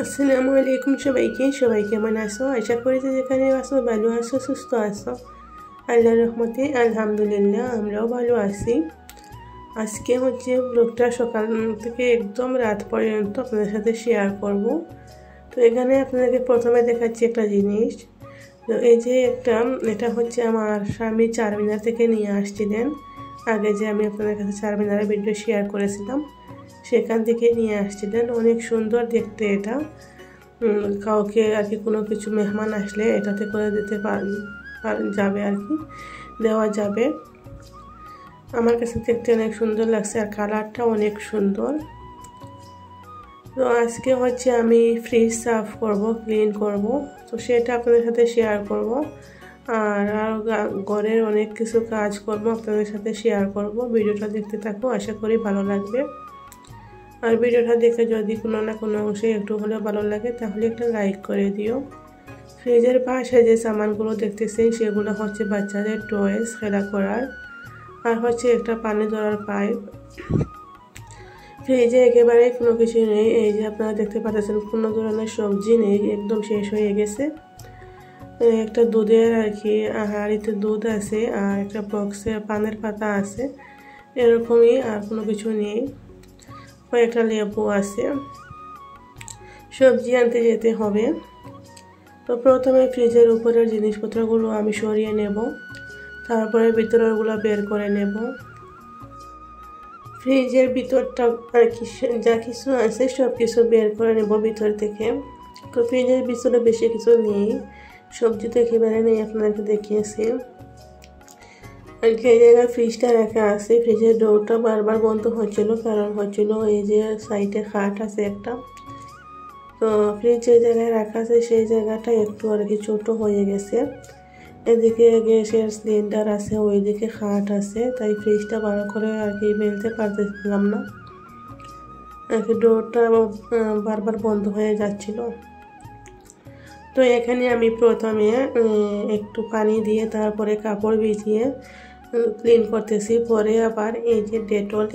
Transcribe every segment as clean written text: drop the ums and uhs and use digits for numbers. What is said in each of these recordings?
আসসালামু আলাইকুম সবাই কেমন আছো? আশা করি যে যেখানে আছো ভালো আছো, সুস্থ আছো। আল্লাহর রহমতে আলহামদুলিল্লাহ আমরাও ভালো আছি। আজকে হচ্ছে ব্লগটা সকাল থেকে একদম রাত পর্যন্ত আপনাদের সাথে শেয়ার করব। তো এখানে আপনাদেরকে প্রথমে দেখাচ্ছি একটা জিনিস। তো এই যে এটা হচ্ছে আমার স্বামী চারমিনার থেকে নিয়ে আসছিলেন। আগে যে আমি আপনাদের কাছে চারমিনারের ভিডিও শেয়ার করেছিলাম, সেখান থেকে নিয়ে আসছিলেন। অনেক সুন্দর দেখতে এটা। কাউকে আর কি কোনো কিছু মেহমান আসলে এটাতে করে দিতে যাবে আর কি, দেওয়া যাবে। আমার কাছে দেখতে অনেক সুন্দর লাগছে আর কালারটা অনেক সুন্দর। তো আজকে হচ্ছে আমি ফ্রিজ সাফ করব, ক্লিন করব, তো সেটা আপনাদের সাথে শেয়ার করব। আর ঘরের অনেক কিছু কাজ করব, আপনাদের সাথে শেয়ার করব। ভিডিওটা দেখতে থাকো, আশা করি ভালো লাগবে। আর ভিডিওটা দেখে যদি কোনো না কোনো অংশে একটু হলেও ভালো লাগে তাহলে একটা লাইক করে দিও। ফ্রিজের পাশে যে সামানগুলো দেখতেছেন সেগুলো হচ্ছে বাচ্চাদের টয়েস খেলা করার, আর হচ্ছে একটা পানি ধরার পাইপ। ফ্রিজে একেবারে কোনো কিছু নেই। এই যে আপনারা দেখতে পাচ্ছেন কোনো ধরনের সবজি নেই, একদম শেষ হয়ে গেছে। একটা দুধের আর কি হাঁড়িতে দুধ আছে, আর একটা বক্সে পানের পাতা আছে, এরকমই। আর কোনো কিছু নেই। একটা লেবু আছে। সবজি আনতে যেতে হবে। তো প্রথমে ফ্রিজের উপরের জিনিসপত্রগুলো আমি সরিয়ে নেব, তারপরে ভিতরেরগুলো বের করে নেব। ফ্রিজের ভিতরটা আর কি যা কিছু আছে সব কিছু বের করে নেব ভিতর থেকে। তো ফ্রিজের ভিতরে বেশি কিছু নেই, সবজি তো একেবারে নেই, আপনাকে দেখিয়েছি। আর কি এই জায়গায় ফ্রিজটা রাখা আছে। ফ্রিজের ডোরটা বারবার বন্ধ হচ্ছিল, কারণ হচ্ছিল এই যে সাইডে খাট আছে একটা। তো ফ্রিজ যে জায়গায় রাখা আছে সেই জায়গাটা একটু আর কি ছোটো হয়ে গেছে। এদিকে গ্যাসের সিলিন্ডার আছে, ওইদিকে খাট আছে, তাই ফ্রিজটা ভালো করে আর কি মেলতে পারতেছিলাম না। আর কি ডোরটা বারবার বন্ধ হয়ে যাচ্ছিল। তো এখানে আমি প্রথমে একটু পানি দিয়ে তারপরে কাপড় ভিজিয়ে ক্লিন করতেছি। পরে আবার এই যে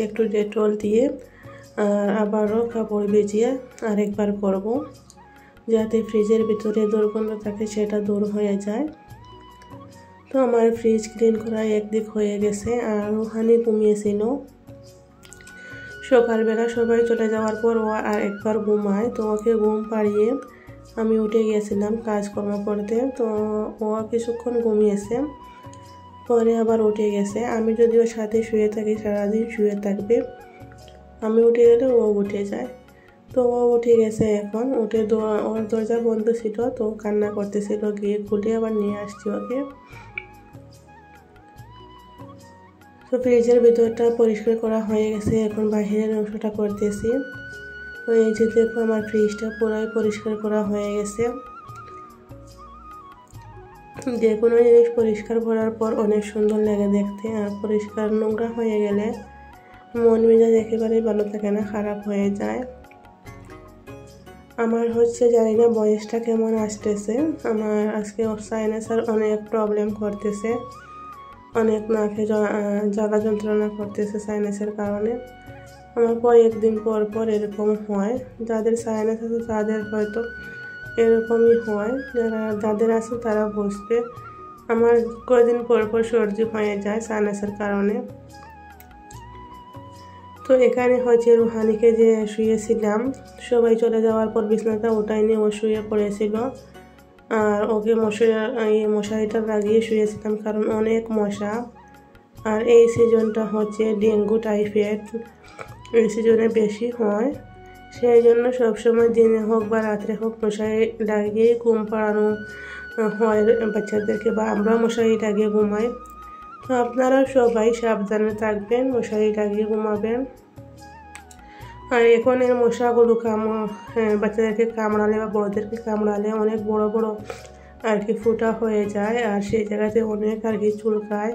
একটু ডেটল দিয়ে আবারও কাপড় ভিজিয়ে আরেকবার করব, যাতে ফ্রিজের ভিতরে দুর্গন্ধ থাকে সেটা দূর হয়ে যায়। তো আমার ফ্রিজ ক্লিন করা একদিক হয়ে গেছে। আর রুহানি ঘুমিয়েছিল। সকালবেলা সবাই চলে যাওয়ার পর ও আর একবার ঘুমায়, তো ওকে ঘুম পাড়িয়ে আমি উঠে গিয়েছিলাম কাজকর্ম করতে। তো ও কিছুক্ষণ ঘুমিয়েছে, পরে আবার উঠে গেছে। আমি যদি ওর সাথে শুয়ে থাকি সারাদিন শুয়ে থাকবে, আমি উঠে গেলে ও উঠে যায়। তো ও উঠে গেছে এখন। উঠে ওর দরজা বন্ধ ছিল, তো কান্না করতেছিল, গিয়ে খুলে আবার নিয়ে আসছি ওকে। তো ফ্রিজের ভিতরটা পরিষ্কার করা হয়ে গেছে, এখন বাহিরের অংশটা করতেছি। তো এই যে দেখো আমার ফ্রিজটা পুরোই পরিষ্কার করা হয়ে গেছে। যে কোনো জিনিস পরিষ্কার করার পর অনেক সুন্দর লাগে দেখতে। আর পরিষ্কার নোংরা হয়ে গেলে মন মেজাজ একেবারেই ভালো থাকে না, খারাপ হয়ে যায়। আমার হচ্ছে জানি না বয়সটা কেমন আসতেছে। আমার আজকে সাইনাসের অনেক প্রবলেম করতেছে, অনেক নাকে জ্বালা যন্ত্রণা করতেছে সাইনাসের কারণে। আমার কয়েকদিন পর পর এরকম হয়। যাদের সাইনাস আছে তাদের হয়তো এরকমই হয়, যাদের আছে তারা বুঝবে। আমার কয়েকদিন পর পর সর্দি হয়ে যায় সাইনাসের কারণে। তো এখানে হচ্ছে রুহানিকে যে শুয়েছিলাম, সবাই চলে যাওয়ার পর বিছানাটা ওটাই নিয়ে ও শুয়ে পড়েছিল। আর ওকে মশারিটা লাগিয়ে শুয়েছিলাম, কারণ অনেক মশা। আর এই সিজনটা হচ্ছে ডেঙ্গু টাইফয়েড, এই সিজনে বেশি হয়। সেই জন্য সবসময় দিনে হোক বা রাত্রে হোক মশারি লাগিয়ে ঘুম পাড়ানো হয় বাচ্চাদেরকে, বা আমরা মশারি লাগিয়ে ঘুমাই। তো আপনারা সবাই সাবধানে থাকবেন, মশারি লাগিয়ে ঘুমাবেন। আর এখন এর মশাগুলো বাচ্চাদেরকে কামড়ালে বা বড়োদেরকে কামড়ালে অনেক বড় বড় আর কি ফুটা হয়ে যায়, আর সেই জায়গাতে অনেক আর কি চুলকায়।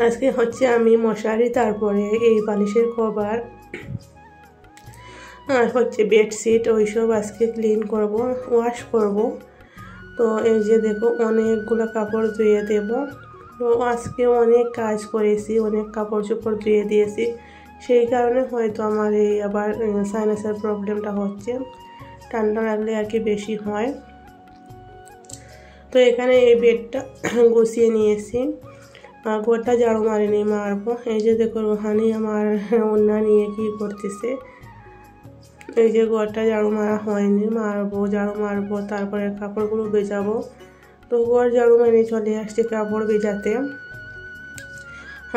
আজকে হচ্ছে আমি মশারি, তারপরে এই বালিশের কভার আর হচ্ছে বেডশিট ওইসব আজকে ক্লিন করব, ওয়াশ করব। তো এই যে দেখো অনেকগুলো কাপড় ধুয়ে দেব। তো আজকে অনেক কাজ করেছি, অনেক কাপড় চোপড় ধুয়ে দিয়েছি। সেই কারণে হয়তো আমার এই আবার সাইনাসের প্রবলেমটা হচ্ছে, ঠান্ডা লাগলে আর কি বেশি হয়। তো এখানে এই বেডটা গুছিয়ে নিয়েছি, ঘরটা ঝাড়ু মারিনি, মারবো। এই যে দেখো রুহানি আমার ওন্না নিয়ে কি করতেছে। এই যে ঘরটা ঝাড়ু মারা হয়নি, মারবো, ঝাড়ু মারবো, তারপরে কাপড়গুলো ভেজাবো। তো ঘর ঝাড়ু মেরে চলে আসছে কাপড় ভেজাতে।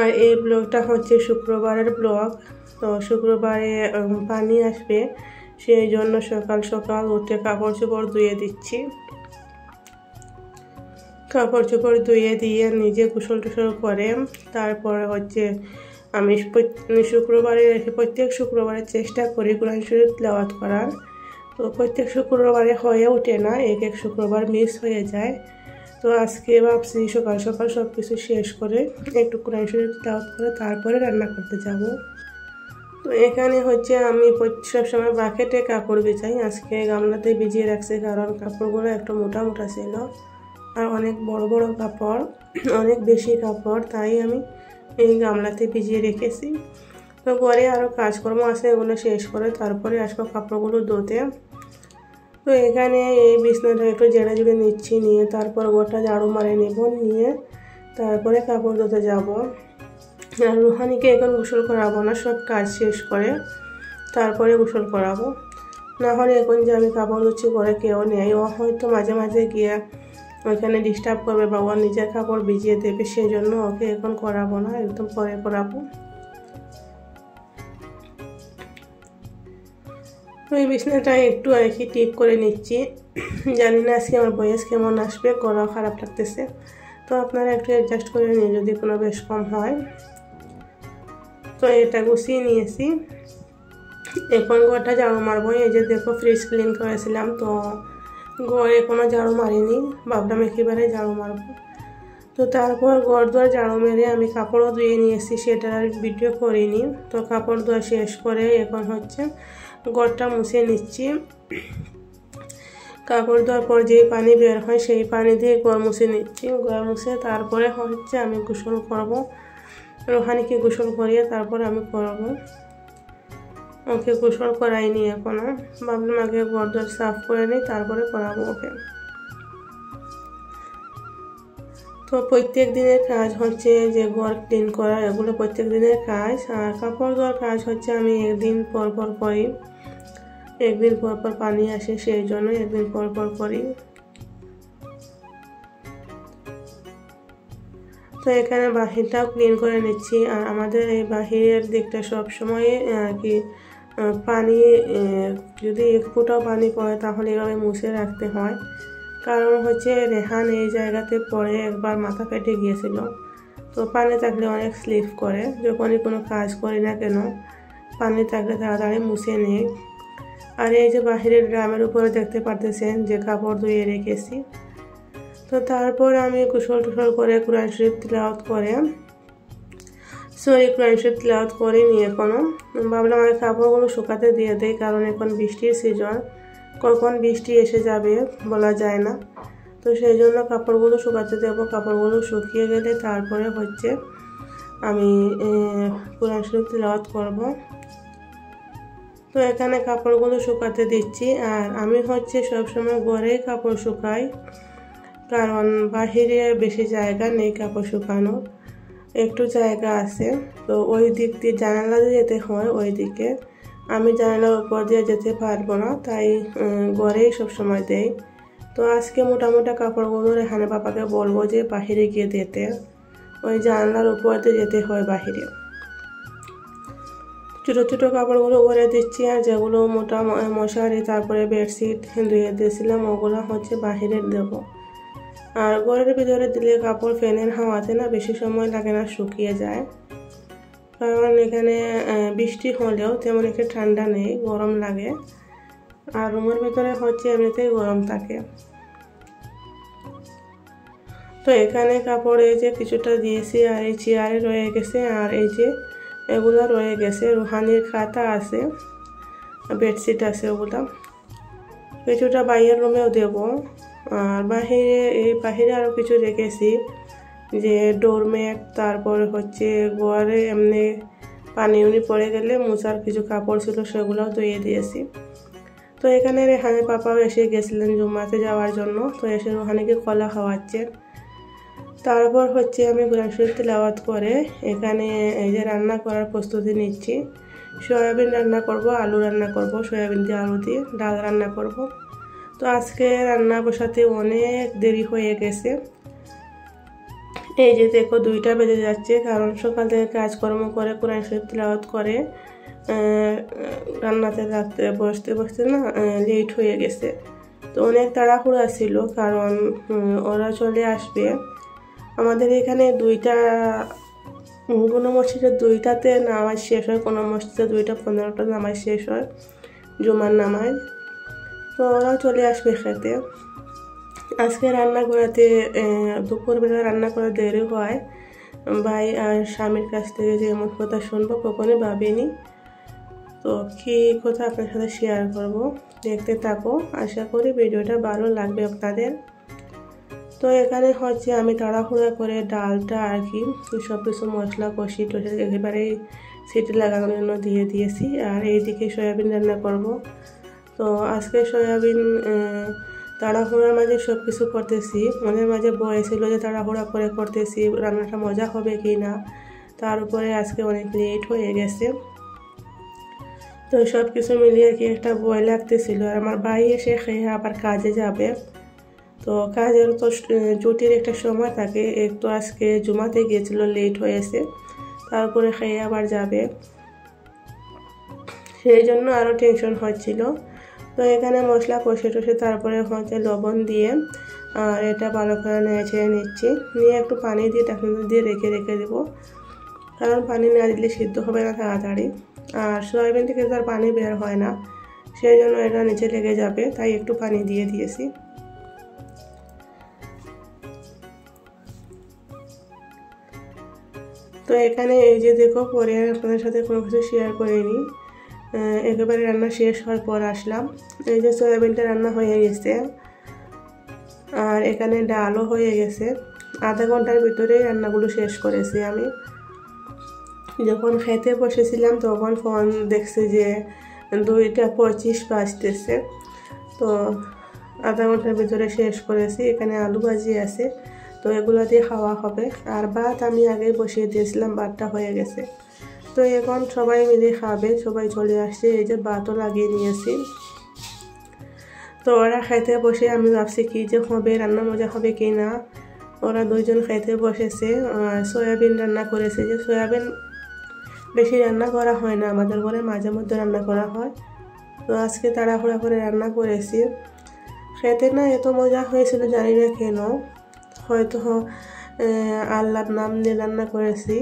আর এই ব্লগটা হচ্ছে শুক্রবারের ব্লগ। তো শুক্রবারে পানি আসবে, সেই জন্য সকাল সকাল উঠে কাপড় চোপড় ধুয়ে দিচ্ছি। কাপড় চোপড় ধুয়ে দিয়ে নিজে গোসল টোসল করে তারপরে হচ্ছে আমি শুক্রবারে প্রত্যেক শুক্রবারে চেষ্টা করি কোরআন শরীফ তিলাওয়াত করার। তো প্রত্যেক শুক্রবারে হয়ে ওঠে না, এক এক শুক্রবার মিস হয়ে যায়। তো আজকে ভাবছি সকাল সকাল সব কিছু শেষ করে একটু কোরআন শরীফ তিলাওয়াত করে তারপরে রান্না করতে যাব। তো এখানে হচ্ছে আমি সবসময় বাকেটে কাপড় বিছাই, আজকে গামলাতে ভিজিয়ে রাখছি কারণ কাপড়গুলো একটু মোটা মোটা ছিল আর অনেক বড় বড় কাপড়, অনেক বেশি কাপড়, তাই আমি এই গামলাতে ভিজিয়ে রেখেছি। তো ঘরে আরও কাজকর্ম আছে, এগুলো শেষ করে তারপরে আসবো কাপড়গুলো ধুতে। তো এখানে এই বিছনাটা একটু জেড়ে জুড়ে নিচ্ছি, নিয়ে তারপর ঘরটা ঝাড়ু মারে নেব, নিয়ে তারপরে কাপড় ধুতে যাব। আর রুহানিকে এখন গোসল করাবো না, সব কাজ শেষ করে তারপরে গোসল করাবো। না হলে এখন যে আমি কাপড় ধুচ্ছি করে কেউ নেই, ও হয়তো মাঝে মাঝে গিয়ে ওইখানে ডিস্টার্ব করবে বা ওর নিজের কাপড় ভিজিয়ে দেবে, সেই জন্য ওকে এখন করাবো না, একদম পরে করাবো। ওই বিছনাটা একটু আর কি ঠিক করে নিচ্ছি, জানি না আজকে আমার বয়স কেমন আসবে, গলাও খারাপ লাগতেছে, তো আপনারা একটু অ্যাডজাস্ট করে নিন যদি কোনো বেশ কম হয়। তো এটা গুছিয়ে নিয়েছি, এখন ঘরটা ঝাড়ু মারবো। এই যে দেখো ফ্রিজ ক্লিন করেছিলাম, তো ঘর এখনও ঝাড়ু মারিনি, ভাবলাম একেবারে ঝাড়ু মারবো। তো তারপর ঘর দুয়ার ঝাড়ু মেরে আমি কাপড়ও ধুয়ে নিয়েছি, সেটা আর ভিডিও করিনি। তো কাপড় ধোয়া শেষ করে এখন হচ্ছে ঘরটা মুছে নিচ্ছি। কাপড় ধোয়ার পর যেই পানি বের হয় সেই পানি দিয়ে ঘর মুছে নিচ্ছি। ঘর মুছে তারপরে হচ্ছে আমি গোসল করব, রুহানিকে গোসল করিয়ে তারপর আমি করব। ওকে গোসল করাইনি এখনো, ভাবলাম আগে ঘর দর সাফ করে নিই তারপরে করাবো ওকে। তো প্রত্যেক দিনের কাজ হচ্ছে যে ঘর ক্লিন করা, এগুলো প্রত্যেক দিনের কাজ। আর কাপড় ধোয়ার কাজ হচ্ছে আমি একদিন পর পর করি, একদিন পর পর পানি আসে সেই জন্য একদিন পর পর করি। তো এখানে বাহিরটাও ক্লিন করে নিচ্ছি। আর আমাদের এই বাহিরের দিকটা সব সময় আর কি পানি, যদি এক ফুটাও পানি পড়ে তাহলে এভাবে মুছে রাখতে হয়, কারণ হচ্ছে রেহান এই জায়গাতে পড়ে একবার মাথা ফেটে গিয়েছিল। তো পানি থাকলে অনেক স্লিপ করে, যখনই কোনো কাজ করি না কেন পানি থাকলে তাড়াতাড়ি মুছে নেই। আর এই যে বাহিরের ড্রামের উপরে দেখতে পারতেছেন যে কাপড় ধুয়ে রেখেছি। তো তারপর আমি গোসল টোসল করে কোরআন শরীফ তিলাওয়াত করে কোরআন শরীফ তিলাওয়াত করিনি এখনো, ভাবলাম আমি কাপড়গুলো শুকাতে দিয়ে দেই, কারণ এখন বৃষ্টির সিজন, কখন বৃষ্টি এসে যাবে বলা যায় না। তো সেই জন্য কাপড়গুলো শুকাতে দেবো, কাপড়গুলো শুকিয়ে গেলে তারপরে হচ্ছে আমি কোরআন শরীফ তিলাওয়াত করব। তো এখানে কাপড়গুলো শুকাতে দিচ্ছি। আর আমি হচ্ছে সবসময় ঘরেই কাপড় শুকাই, কারণ বাহিরে বেশি জায়গা নেই কাপড় শুকানো, একটু জায়গা আছে। তো ওই দিক দিয়ে জানালা দিয়ে যেতে হয়, ওই দিকে আমি জানালার উপর দিয়ে যেতে পারবো না, তাই ঘরেই সবসময় দেই। তো আজকে মোটামুটি কাপড়গুলো রেহানে বাবাকে বলবো যে বাহিরে গিয়ে দিতে, ওই জানালার উপর দিয়ে যেতে হয় বাহিরে। ছোটো ছোটো কাপড়গুলো ঘরে দিচ্ছি, আর যেগুলো মোটা মশারি তারপরে বেডশিট ধুয়ে দিয়েছিলাম ওগুলো হচ্ছে বাহিরে দেবো। আর ঘরের ভিতরে দিলে কাপড় ফ্যানের হাওয়াতে না বেশি সময় লাগে না, শুকিয়ে যায়, কারণ এখানে বৃষ্টি হলেও তেমন একটা ঠান্ডা নেই, গরম লাগে। আর রুমের ভিতরে হচ্ছে এমনিতেই গরম থাকে। তো এখানে কাপড় এই যে কিছুটা দিয়েছি, আর এই চেয়ারে রয়ে গেছে, আর এই যে এগুলো রয়ে গেছে। রুহানির খাতা আছে, বেডশিট আছে, ওগুলো কিছুটা বাইরের রুমেও দেব। আর বাহিরে আরও কিছু রেখেছি, যে ডোরম্যাট, তারপরে হচ্ছে ঘরে এমনি পানি উনি পড়ে গেলে মোছার কিছু কাপড় ছিল সেগুলোও ধুয়ে দিয়েছি। তো এখানে রেহানের পাপাও এসে গেছিলেন জুম্মাতে যাওয়ার জন্য, তো এসে রুহানিকে কলা খাওয়াচ্ছেন। তারপর হচ্ছে আমি কোরআন শরীফ তিলাওয়াত করে এখানে এই যে রান্না করার প্রস্তুতি নিচ্ছি। সয়াবিন রান্না করব, আলু রান্না করব, সয়াবিন দিয়ে আলু দিয়ে ডাল রান্না করব। তো আজকে রান্না বসাতে অনেক দেরি হয়ে গেছে। এই যে দেখো 2টা বেজে যাচ্ছে, কারণ সকাল থেকে কাজকর্ম করে কোরআন শরীফ তিলাওয়াত করে রান্নাতে বসতে না লেট হয়ে গেছে। তো অনেক তাড়াহুড়া ছিল, কারণ ওরা চলে আসবে। আমাদের এখানে কোনো মসজিদে 2টাতে নামাজ শেষ হয়, কোনো মসজিদে 2:15 নামাজ শেষ হয়, জুমার নামাজ। তো ওরাও চলে আসবে খেতে। আজকে রান্না করাতে দুপুরবেলা রান্না করা দেরি হয়। ভাই আর স্বামীর কাছ থেকে যে এমন কথা শুনবো কখনোই ভাবিনি। তো কী কথা আপনার সাথে শেয়ার করব, দেখতে থাকো। আশা করি ভিডিওটা ভালো লাগবে আপনাদের। তো এখানে হচ্ছে আমি তাড়াহুড়া করে ডালটা আর কি সব কিছু মশলা কষি টষে একেবারেই সিটি লাগানোর জন্য দিয়ে দিয়েছি। আর এইদিকে সয়াবিন রান্না করব। তো আজকে সয়াবিন তাড়াহুড়ার মাঝে সব কিছু করতেছি, মনের মাঝে ভয় ছিল যে তাড়াহুড়া করে করতেছি, রান্নাটা মজা হবে কি না। তার উপরে আজকে অনেক লেট হয়ে গেছে। তো সব কিছু মিলিয়ে কি একটা ভয় লাগতেছিল। আর আমার ভাই এসে খেয়ে আবার কাজে যাবে। তো কাজের তো ছুটির একটা সময় থাকে, একটু আজকে জুমাতে গিয়েছিল, লেট হয়েছে, তারপরে খেয়ে আবার যাবে, সেই জন্য আরও টেনশন হচ্ছিল। তো এখানে মশলা কষে টষে তারপরে হচ্ছে লবণ দিয়ে আর এটা ভালো করে নেড়ে নিচ্ছি, নিয়ে একটু পানি দিয়ে ঢাকনা দিয়ে রেখে দেবো, কারণ পানি না দিলে সিদ্ধ হবে না তাড়াতাড়ি। আর সয়াবিন থেকে তো আর পানি বের হয় না, সেই জন্য এটা নিচে লেগে যাবে, তাই একটু পানি দিয়ে দিয়েছি। তো এখানে এই যে দেখো, পরে আপনাদের সাথে কোনো কিছু শেয়ার করিনি, একেবারে রান্না শেষ হওয়ার পর আসলাম। এই যে সয়াবিনটা রান্না হয়ে গেছে আর এখানে ডালও হয়ে গেছে। আধা ঘন্টার ভিতরে রান্নাগুলো শেষ করেছি আমি। যখন খেতে বসেছিলাম তখন ফোন দেখছে যে 2:25 বাজতেছে। তো আধা ঘন্টার ভিতরে শেষ করেছি। এখানে আলু ভাজি আছে, তো এগুলো দিয়ে খাওয়া হবে। আর ভাত আমি আগেই বসিয়ে দিয়েছিলাম, ভাতটা হয়ে গেছে। তো এখন সবাই মিলে খাবে, সবাই চলে আসছে। এই যে ভাতও লাগিয়ে নিয়েছি। তো ওরা খাইতে বসে আমি ভাবছি কি যে হবে, রান্না মজা হবে কি না। ওরা 2জন খাইতে বসেছে। সয়াবিন রান্না করেছে, যে সয়াবিন বেশি রান্না করা হয় না আমাদের ঘরে, মাঝে মধ্যে রান্না করা হয়। তো আজকে তাড়াহুড়া করে রান্না করেছি। খেতে না এত মজা হয়েছিল, জানি না কেন, হয়তো আল্লাহর নাম নিয়ে রান্না করেছি।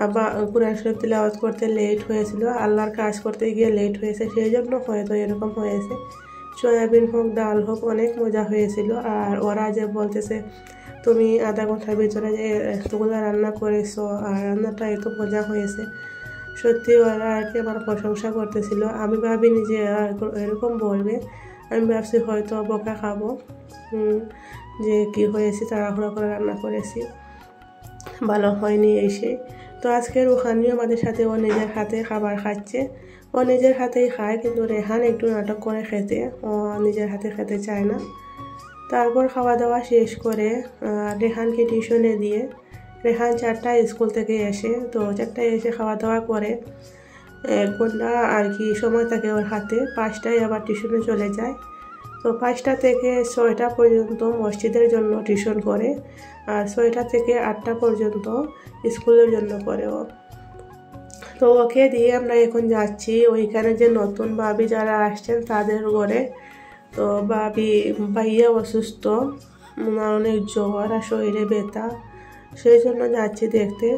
আবার কোরআন শরীফ তিলাওয়াত করতে লেট হয়েছিল, আল্লাহর কাজ করতে গিয়ে লেট হয়েছে, সেই জন্য হয়তো এরকম হয়েছে। সয়াবিন হোক ডাল হোক অনেক মজা হয়েছিল। আর ওরা যে বলতেছে তুমি আধা ঘন্টার ভিতরে যে এতগুলো রান্না করেছো আর রান্নাটা এত মজা হয়েছে, সত্যি ওরা আর কি আমার প্রশংসা করতেছিল। আমি ভাবিনি যে এরকম বলবে, আমি ভাবছি হয়তো বকা খাবো যে কি হয়েছে, তাড়াহুড়া করে রান্না করেছি, ভালো হয়নি এই সেই। তো আজকে রুহানিও আমাদের সাথে ও নিজের হাতে খাবার খাচ্ছে। ও নিজের হাতেই খায়, কিন্তু রেহান একটু নাটক করে খেতে, ও নিজের হাতে খেতে চায় না। তারপর খাওয়া দাওয়া শেষ করে রেহানকে টিউশনে দিয়ে, রেহান 4টায় স্কুল থেকে এসে, তো 4টায় এসে খাওয়া দাওয়া করে 1 ঘন্টা আর কি সময় থাকে ওর হাতে। 5টায় আবার টিউশনে চলে যায়। তো 5টা থেকে 6টা পর্যন্ত মসজিদের জন্য টিউশন করে, আর 6টা থেকে 8টা পর্যন্ত স্কুলের জন্য করে ও। তো ওকে দিয়ে আমরা এখন যাচ্ছি ওইখানে যে নতুন ভাবি যারা আসছেন তাদের ঘরে। তো ভাইয়া অসুস্থ, অনেক জ্বর আর শরীরে ব্যথা, সেই জন্য যাচ্ছি দেখতে।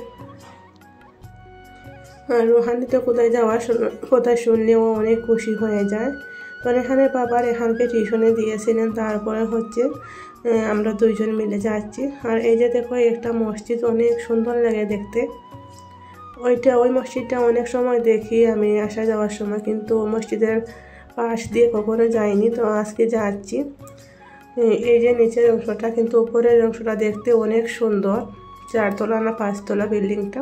আর রুহানি তো কোথায় শুনলে ও অনেক খুশি হয়ে যায়। তো রেহানের বাবা রেহানকে টিউশনে দিয়েছিলেন, তারপরে হচ্ছে আমরা 2জন মিলে যাচ্ছি। আর এই যে দেখো একটা মসজিদ, অনেক সুন্দর লাগে দেখতে। ওই মসজিদটা অনেক সময় দেখি আমি আসা যাওয়ার সময়, কিন্তু মসজিদের পাশ দিয়ে কখনো যাইনি। তো আজকে যাচ্ছি। এই যে নিচের অংশটা, কিন্তু উপরের অংশটা দেখতে অনেক সুন্দর, 4 তলা না 5 তলা বিল্ডিংটা।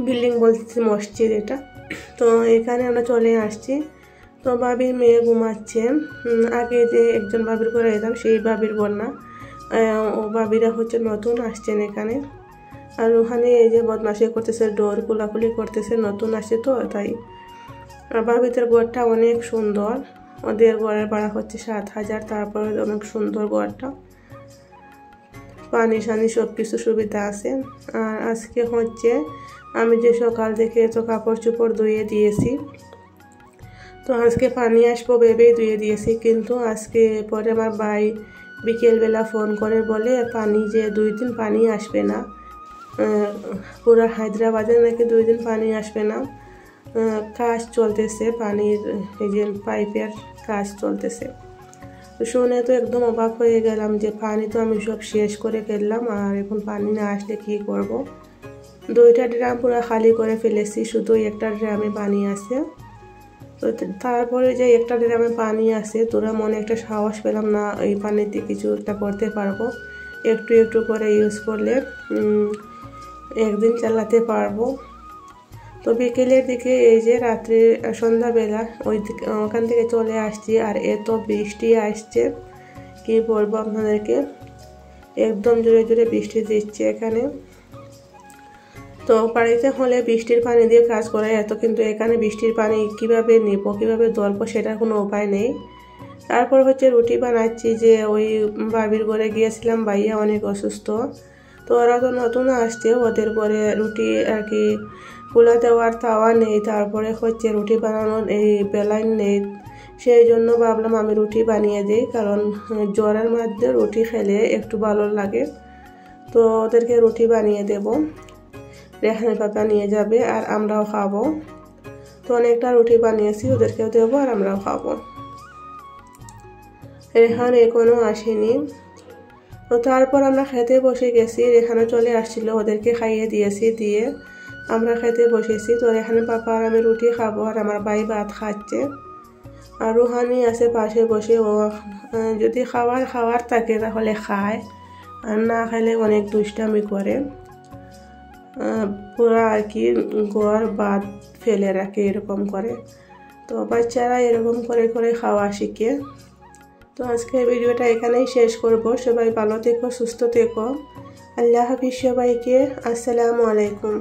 বিল্ডিং বলতে মসজিদ এটা। তো এখানে আমরা চলে আসছি। তো ভাবির মেয়ে ঘুমাচ্ছে। আগে যে একজন ভাবির ঘরে যেতাম সেই ভাবির ঘর না, ও ভাবিরা হচ্ছে নতুন আসছেন এখানে। আর ওখানে এই যে বদমাশি করতেছে, ডোর খোলাখুলি করতেছে, নতুন আসছে তো তাই। আর ভাবিদের ঘরটা অনেক সুন্দর, ওদের ঘরের ভাড়া হচ্ছে 7,000। তারপরে অনেক সুন্দর ঘরটা, পানি সানি সব কিছু সুবিধা আছে। আর আজকে হচ্ছে আমি যে সকাল থেকে তো কাপড় চোপড় ধুয়ে দিয়েছি, তো আজকে পানি আসবো ভেবেই ধুয়ে দিয়েছি, কিন্তু আজকে পরে আমার ভাই বিকেলবেলা ফোন করে বলে পানি যে 2 দিন পানি আসবে না, পুরো হায়দ্রাবাদে নাকি 2 দিন পানি আসবে না, কাজ চলতেছে, পানির এই যে পাইপের কাজ চলতেছে। শুনে তো একদম অবাক হয়ে গেলাম যে পানি তো আমি সব শেষ করে ফেললাম, আর এখন পানি না আসলে কি করব। 2টা ড্রাম পুরো খালি করে ফেলেছি, শুধু একটা ড্রামে পানি আছে। তো তারপরে যে একটা ড্রামে পানি আছে, তোরা মনে একটা সাহস পেলাম না এই পানিতে কিছু একটা করতে পারবো, একটু একটু করে ইউজ করলে একদিন চালাতে পারবো। তো বিকেলের দিকে এই যে রাত্রে সন্ধ্যাবেলা ওখান থেকে চলে আসছি, আর এত বৃষ্টি আসছে কি বলবো আপনাদেরকে, একদম জোরে জোরে বৃষ্টি দিচ্ছে এখানে। তো বাড়িতে হলে বৃষ্টির পানি দিয়ে কাজ করা যেত, কিন্তু এখানে বৃষ্টির পানি কিভাবে নিব, কিভাবে ধরবো সেটার কোনো উপায় নেই। তারপর হচ্ছে রুটি বানাচ্ছি, যে ওই ভাবির ঘরে গিয়েছিলাম, ভাইয়া অনেক অসুস্থ, তো ওরা তো নতুন আসছে, ওদের ঘরে রুটি আর কি কুলা দেওয়ার তাওয়া নেই, তারপরে হচ্ছে রুটি বানানোর এই বেলাইন নেই, সেই জন্য ভাবলাম আমি রুটি বানিয়ে দিই, কারণ জ্বরের মধ্যে রুটি খেলে একটু ভালো লাগে। তো ওদেরকে রুটি বানিয়ে দেব, রেহানের পাপা নিয়ে যাবে আর আমরাও খাবো। তো অনেকটা রুটি বানিয়েছি, ওদেরকেও দেবো আর আমরাও খাবো। রেহান এখনও আসেনি। তো তারপর আমরা খেতে বসে গেছি, রেহানও চলে আসছিল, ওদেরকে খাইয়ে দিয়েছি, দিয়ে আমরা খেতে বসেছি। তো রেহানের পাপা আর আমি রুটি খাবো, আর আমার ভাই ভাত খাচ্ছে, আর রুহানি আছে পাশে বসে, ও যদি খাওয়ার থাকে তাহলে খায়, আর না খেলে অনেক দুষ্টামি করে, পুরা আর কি ঘর বাদ ফেলে রাখে এরকম করে। তো বাচ্চারা এরকম করে করে খাওয়া শিখে। তো আজকে ভিডিওটা এখানেই শেষ করব। সবাই ভালো থেকো, সুস্থ থেকো। আল্লাহ হাফিজ সবাইকে। আসসালামু আলাইকুম।